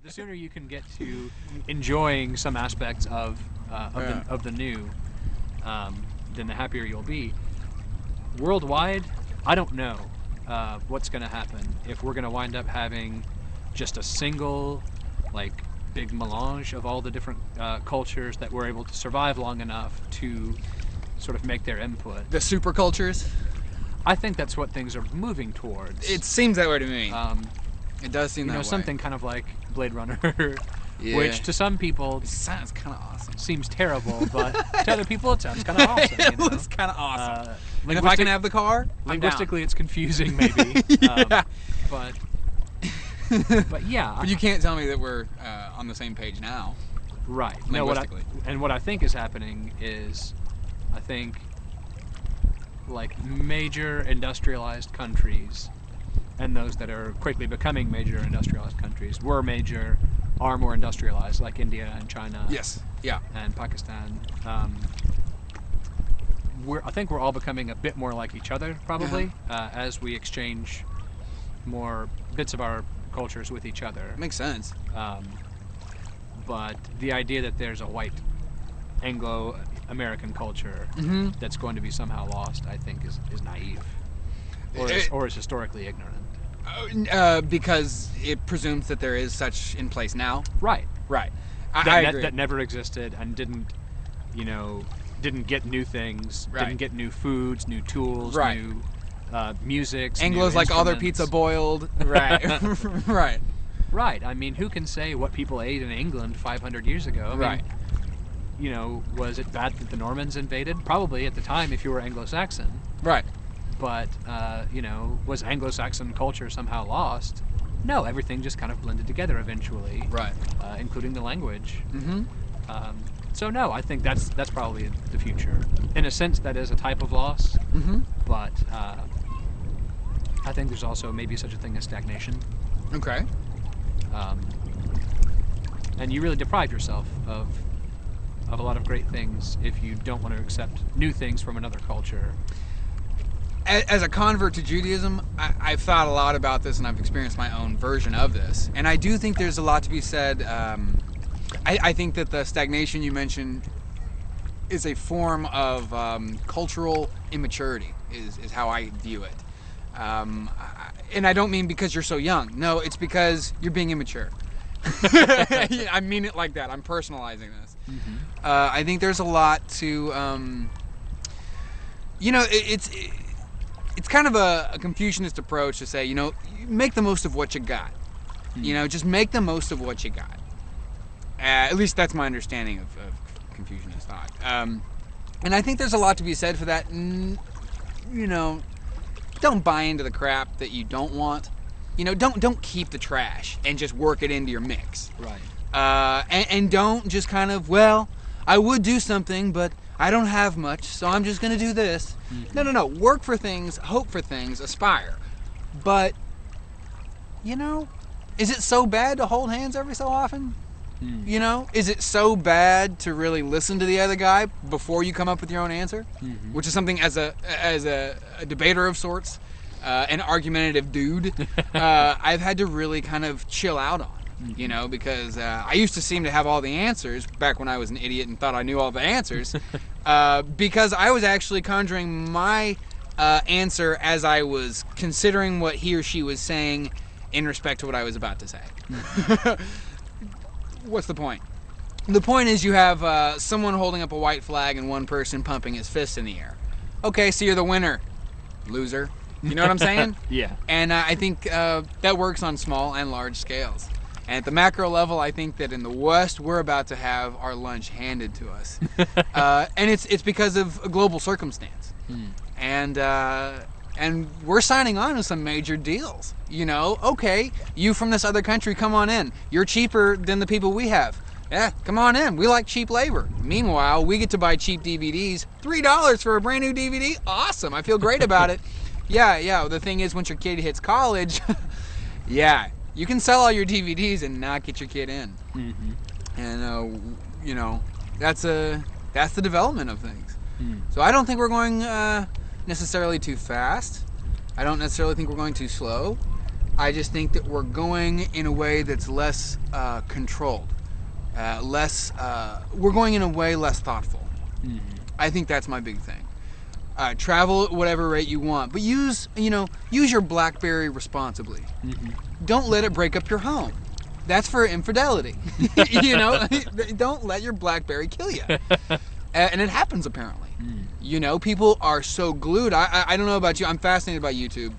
The sooner you can get to enjoying some aspects of the new, then the happier you'll be. Worldwide, I don't know what's going to happen if we're going to wind up having just a single, like, big melange of all the different cultures that were able to survive long enough to sort of make their input. The super cultures? I think that's what things are moving towards. It seems that way to me. It does seem that way. You know, something kind of like Blade Runner, Yeah. which to some people It sounds kind of awesome. seems terrible, but to other people it sounds kind of awesome. It You know? looks kind of awesome. And if I Linguistic- can have the car, linguistically it's confusing maybe. Yeah. But yeah. But you can't tell me that we're on the same page now. Right. Linguistically. What I think is happening is, I think, like, major industrialized countries and those that are quickly becoming major industrialized countries are more industrialized, like India and China. Yes. Yeah. And Pakistan. I think we're all becoming a bit more like each other, probably, as we exchange more bits of our cultures with each other. Makes sense. But the idea that there's a white Anglo-American culture that's going to be somehow lost, I think, is naive, or is historically ignorant. Because it presumes that there is such in place now. Right. Right. That, I agree. that never existed and didn't get new things, Right. didn't get new foods, new tools, Right. new music. Anglos like all their pizza boiled. Right. Right. Right. I mean, who can say what people ate in England 500 years ago? I mean, Right. You know, was it bad that the Normans invaded? Probably at the time, if you were Anglo-Saxon. Right. But was Anglo-Saxon culture somehow lost? No, everything just kind of blended together eventually. Right. Including the language. Mm-hmm. So no, I think that's probably the future. In a sense, that is a type of loss. Mm-hmm. But I think there's also maybe such a thing as stagnation. Okay. And you really deprive yourself of a lot of great things if you don't want to accept new things from another culture. As a convert to Judaism, I've thought a lot about this, and I've experienced my own version of this. And I do think there's a lot to be said. I think that the stagnation you mentioned is a form of cultural immaturity, is how I view it. And I don't mean because you're so young. No, it's because you're being immature. I mean it like that. I'm personalizing this. Mm-hmm. I think there's a lot to, it's kind of a Confucianist approach to say, make the most of what you got. Mm-hmm. Just make the most of what you got. At least that's my understanding of Confucianist thought. And I think there's a lot to be said for that. Don't buy into the crap that you don't want. Don't keep the trash and just work it into your mix. Right. And don't just kind of, I would do something, but I don't have much, so I'm just going to do this. Mm-hmm. No. Work for things, hope for things, aspire. But, is it so bad to hold hands every so often? Mm. Is it so bad to really listen to the other guy before you come up with your own answer? Mm-hmm. Which is something as a debater of sorts, an argumentative dude, I've had to really kind of chill out on. Because I used to seem to have all the answers back when I was an idiot and thought I knew all the answers, because I was actually conjuring my answer as I was considering what he or she was saying in respect to what I was about to say. What's the point? The point is you have someone holding up a white flag and one person pumping his fist in the air. Okay, so you're the winner, loser. You know what I'm saying? Yeah. And I think that works on small and large scales. And at the macro level, I think that in the West, we're about to have our lunch handed to us. And it's because of a global circumstance. And we're signing on to some major deals. Okay, you from this other country, come on in. You're cheaper than the people we have. Yeah, come on in. We like cheap labor. Meanwhile, we get to buy cheap DVDs. $3 for a brand new DVD? Awesome. I feel great about it. Yeah. The thing is, once your kid hits college, yeah, you can sell all your DVDs and not get your kid in. Mm-hmm. And, that's the development of things. Mm. So I don't think we're going necessarily too fast. I don't necessarily think we're going too slow. I just think that we're going in a way that's less controlled, we're going in a way less thoughtful. Mm-hmm. I think that's my big thing. Travel at whatever rate you want, but use your BlackBerry responsibly. Mm-hmm. Don't let it break up your home. That's for infidelity. Don't let your BlackBerry kill you. And it happens apparently. People are so glued. I don't know about you. I'm fascinated by YouTube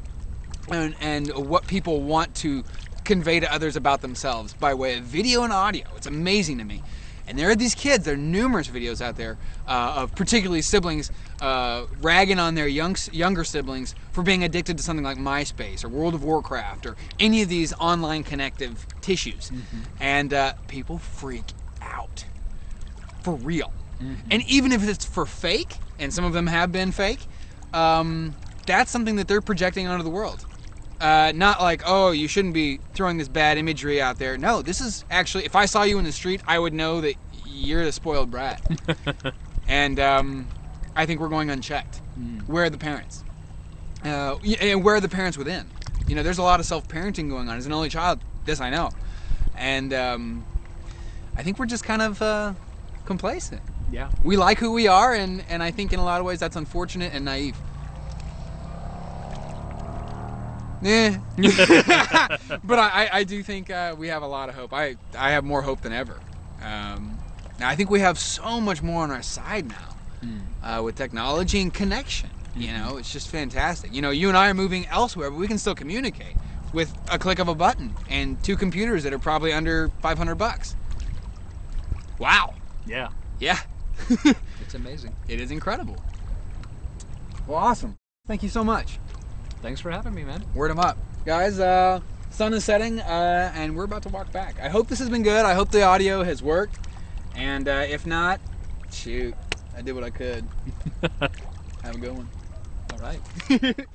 and what people want to convey to others about themselves by way of video and audio. It's amazing to me. And there are these kids, there are numerous videos out there of particularly siblings ragging on their younger siblings for being addicted to something like MySpace or World of Warcraft or any of these online connective tissues. Mm-hmm. And people freak out. For real. Mm-hmm. And even if it's for fake, and some of them have been fake, that's something that they're projecting onto the world. Not like, oh, you shouldn't be throwing this bad imagery out there. No, this is actually, if I saw you in the street, I would know that you're the spoiled brat. And I think we're going unchecked. Where are the parents? And where are the parents within? There's a lot of self-parenting going on. As an only child, this I know. And I think we're just kind of complacent. Yeah. We like who we are, and I think in a lot of ways that's unfortunate and naive. But I do think we have a lot of hope. I have more hope than ever. Now I think we have so much more on our side now with technology and connection. It's just fantastic. You and I are moving elsewhere, but we can still communicate with a click of a button and 2 computers that are probably under $500. Wow. Yeah. Yeah. It's amazing. It is incredible. Well, awesome. Thank you so much. Thanks for having me, man. Word 'em up. Guys, sun is setting, and we're about to walk back. I hope this has been good. I hope the audio has worked. And if not, shoot, I did what I could. Have a good one. All right.